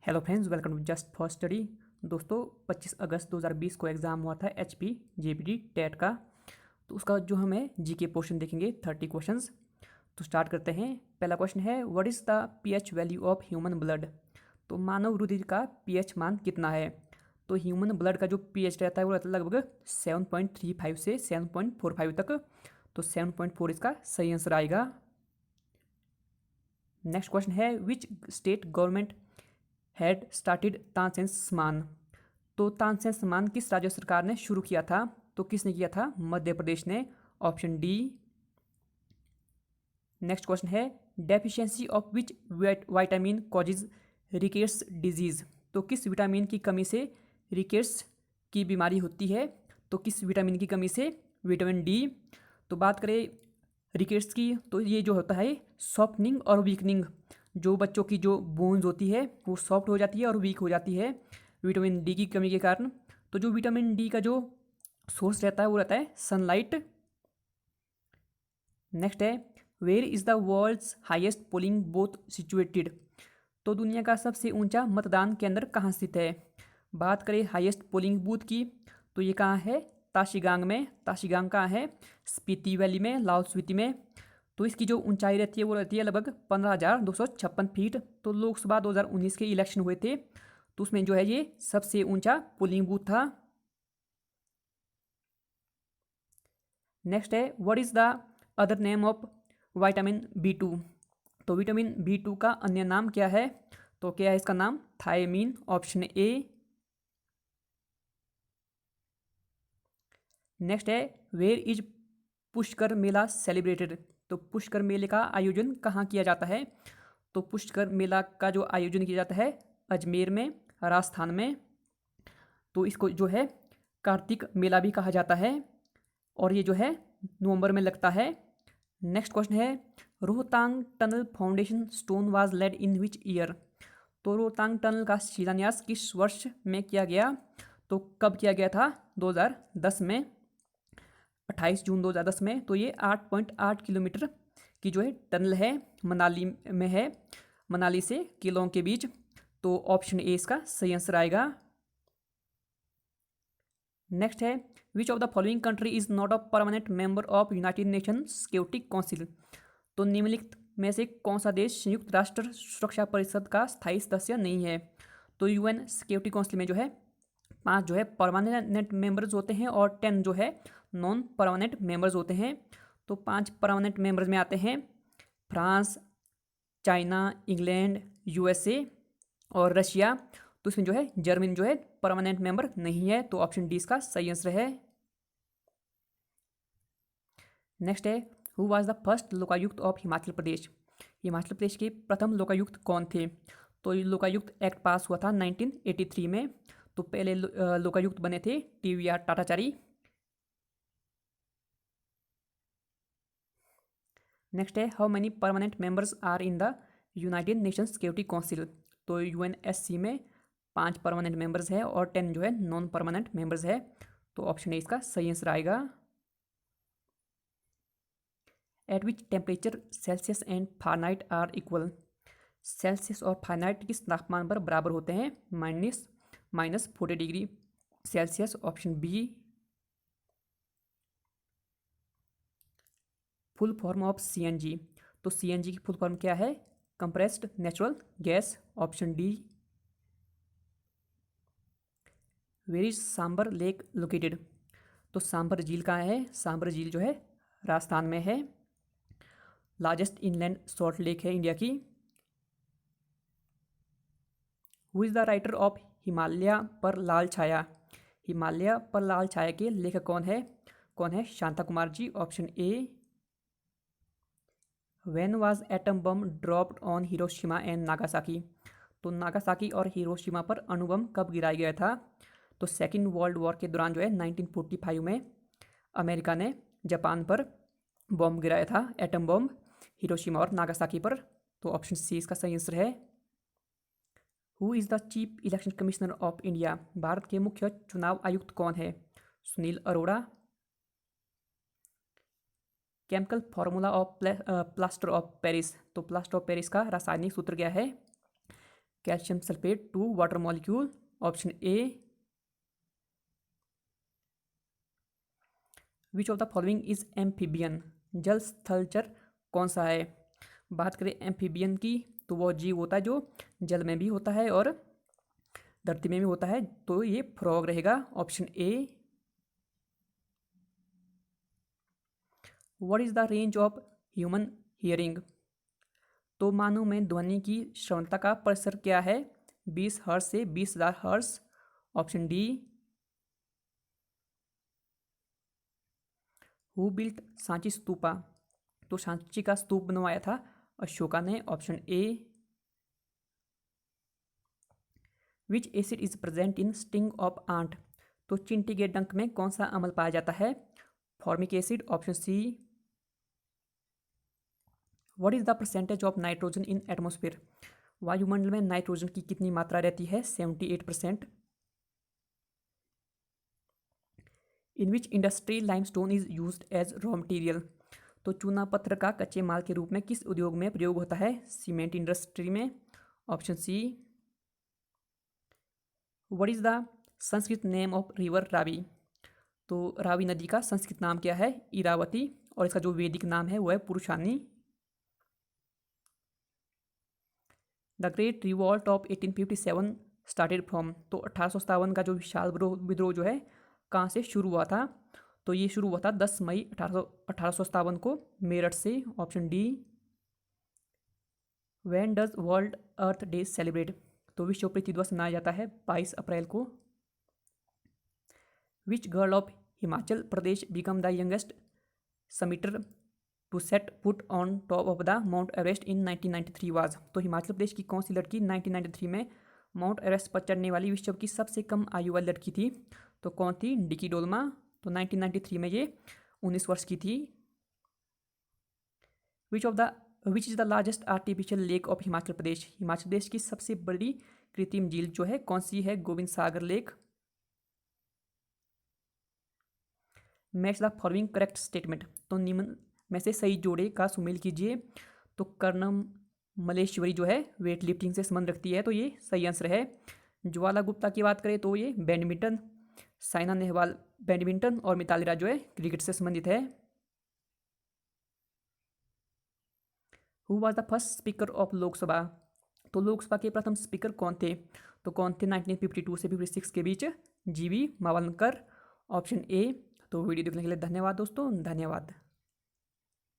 Hello friends, welcome to just for study. दोस्तों, 25 अगस्त 2020 को exam हुआ था एचपी जेपीटी टेट का। तो उसका जो हमें जीके पोर्शन देखेंगे 30 क्वेश्चंस। तो स्टार्ट करते हैं। पहला क्वेश्चन है, what is the pH value of human blood. तो मानव रुधिर का पीएच मान कितना है। तो ह्यूमन ब्लड का जो पीएच रहता है वो रहता है लगभग 7.35 से 7.45 तक। तो 7.4 इसका सही आंसर आएगा। नेक्स्ट क्वेश्चन है, which state government had started Tansen सम्मान। तो तानसेन सम्मान किस राज्य सरकार ने शुरू किया था। तो किसने किया था, मध्य प्रदेश ने, ऑप्शन डी। नेक्स्ट क्वेश्चन है, deficiency of which vitamin causes rickets disease. तो किस विटामिन की कमी से रिकेट्स की बीमारी होती है। तो किस विटामिन की कमी से, विटामिन डी। तो बात करें रिकेट्स की, तो ये जो होता है सॉफ्टनिंग और वीकनिंग, जो बच्चों की जो बोन्स होती है वो सॉफ्ट हो जाती है और वीक हो जाती है विटामिन डी की कमी के कारण। तो जो विटामिन डी का जो सोर्स रहता है वो रहता है सनलाइट। नेक्स्ट है, where is the world's highest polling booth situated. तो दुनिया का सबसे ऊंचा मतदान केंद्र कहाँ स्थित है। बात करें हाईएस्ट पोलिंग बूथ की, तो ये कहाँ है, ताशिगांग में। ताशिगांग कहाँ है, स्पीति वैली में, लाहौल स्पीति में। तो इसकी जो ऊंचाई रहती है वो रहती है लगभग 15,256 फीट। तो लोकसभा 2019 के इलेक्शन हुए थे तो उसमें जो है ये सबसे ऊंचा पोलिंग बूथ था। नेक्स्ट है, what is the other name of vitamin B 2। तो विटामिन बी 2 का अन्य नाम क्या है। तो क्या है इसका नाम, थायमीन, ऑप्शन ए। नेक्स्ट है, where is Pushkar Mela celebrated. तो पुष्कर मेले का आयोजन कहाँ किया जाता है। तो पुष्कर मेला का जो आयोजन किया जाता है अजमेर में, राजस्थान में। तो इसको जो है कार्तिक मेला भी कहा जाता है और ये जो है नवंबर में लगता है। नेक्स्ट क्वेश्चन है, Rohtang tunnel foundation stone was laid in which year. तो रोहतांग टनल का शिलान्यास किस वर्ष में किया गया। तो कब किया गया था, 2010 में, 28 जून 2010 में। तो ये 8.8 किलोमीटर की जो है टनल है, मनाली में है, मनाली से किलों के बीच। तो ऑप्शन ए इसका सही आंसर आएगा। नेक्स्ट है, which of the following country is not a permanent member of United nation security Council. तो निम्नलिखित में से कौन सा देश संयुक्त राष्ट्र सुरक्षा परिषद का स्थायी सदस्य नहीं है। तो यूएन सिक्योरिटी काउंसिल में जो है 5 जो है परमानेंट मेंबर्स होते हैं और 10 जो है नॉन परमानेंट मेंबर्स होते हैं। तो 5 परमानेंट मेंबर्स में आते हैं फ्रांस, चाइना, इंग्लैंड, यूएसए और रशिया। तो इसमें जो है जर्मनी जो है परमानेंट मेंबर नहीं है। तो ऑप्शन डी इसका सही आंसर है। नेक्स्ट है, who was the first Lokayukta of Himachal Pradesh. Himachal Pradesh के प्रथम लोकायुक्त कौन थे। तो ये लोकायुक्त एक्ट पास हुआ था 1983 में। तो पहले लोकायुक्त बने थे टीवीआर टाटाचारी। नेक्स्ट है, how many permanent members are in the United Nations Security Council. तो यूएनएससी में 5 परमानेंट मेंबर्स है और 10 जो है नॉन परमानेंट मेंबर्स है। तो ऑप्शन ए इसका सही आंसर आएगा। At which temperature Celsius and Fahrenheit are equal. Celsius और फारेनहाइट किस तापमान पर बराबर होते हैं, -40 degree Celsius, option B. Full form of CNG. तो सीएनजी की फुल फॉर्म क्या है, compressed natural gas, option D. Where is Sambhar lake located. तो सांबर झील कहाँ है, सांबर झील जो है राजस्थान में है। लार्जेस्ट इनलैंड सॉल्ट लेक है इंडिया की। Who is the writer of Himalaya पर लाल छाया। हिमालय पर लाल छाया के लेखक कौन है, Shanta Kumar ji, option A. When was atom bomb dropped on Hiroshima and Nagasaki. तो नागासाकी और हिरोशिमा पर अणु बम कब गिराया गया था। तो सेकेंड वर्ल्ड वॉर के दौरान जो है 1945 में अमेरिका ने जापान पर बॉम्ब गिराया था, एटम बॉम्ब, हिरोशिमा और नागासाकी पर। तो ऑप्शन सी इसका सही आंसर है। Who is the chief election commissioner of India. Bharat के मुख्य चुनाव आयुक्त कौन है, Sunil Arora. Chemical formula of plaster of Paris. तो प्लास्टर ऑफ पेरिस का रासायनिक सूत्र क्या है, calcium sulphate 2 water molecule, option A. Which of the following is amphibian, जल स्थलचर कौन सा है। बात करें एम्फीबियन की तो वो जीव होता है जो जल में भी होता है और धरती में भी होता है, तो ये फ्रॉग रहेगा, option A. What is the range of human hearing, तो मानव में ध्वनि की श्रवणता का परिसर क्या है, 20 हर्ट्ज से 20,000 hertz, option D. Who built Sanchi stupa, तो सांची का स्तूप बनवाया था अशोका ने, option A. Which acid is present in sting of ant, तो चींटी के डंक में कौन सा अम्ल पाया जाता है, formic acid, option C. What is the percentage of nitrogen in atmosphere, वायुमंडल में नाइट्रोजन की कितनी मात्रा रहती है, 78%। In which industry limestone is used as raw material, तो चूना पत्थर का कच्चे माल के रूप में किस उद्योग में प्रयोग होता है, सीमेंट इंडस्ट्री में, option C. What is the Sanskrit name of river Ravi, तो रावी नदी का संस्कृत नाम क्या है, इरावती, और इसका जो वैदिक नाम है वो है पुरुषानी। The great revolt of 1857 started from, तो 1857 का जो विशाल विद्रोह जो है कहाँ से शुरू हुआ था, तो ये शुरू हुआ था 10 मई 1857 को मेरठ से, option D. When does world earth day celebrate, तो विश्व पृथ्वी दिवस मनाया जाता है 22 अप्रैल को। Which girl of Himachal Pradesh become the youngest summiter to set foot on top of the mount Everest in 1993 was, तो हिमाचल प्रदेश की कौन सी लड़की 1993 में माउंट एवरेस्ट पर चढ़ने वाली विश्व की सबसे कम आयु वाली लड़की थी, तो कौन थी, डिकी डोल्मा, तो 1993 में ये 19 वर्ष की थी। Which is the largest artificial lake of Himachal Pradesh, Himachal Pradesh की सबसे बड़ी कृत्रिम झील जो है कौन सी है, Gobind Sagar lake. Match the following correct statement, तो निम्न में से सही जोड़े का सुमेल कीजिए, तो कर्णम मलेश्वरी जो है वेट लिफ्टिंग से संबंध रखती है, तो ये सही आंसर है। ज्वाला गुप्ता की बात करें तो ये बैडमिंटन, साइना नेहवाल बैडमिंटन, और मिताली राज जो है क्रिकेट से संबंधित है। Who was the first speaker of Lok Sabha, तो लोकसभा के प्रथम स्पीकर कौन थे, तो कौन थे 1952 से 56 के बीच, जीवी मावलंकर, ऑप्शन ए। तो वीडियो देखने के लिए धन्यवाद दोस्तों, धन्यवाद।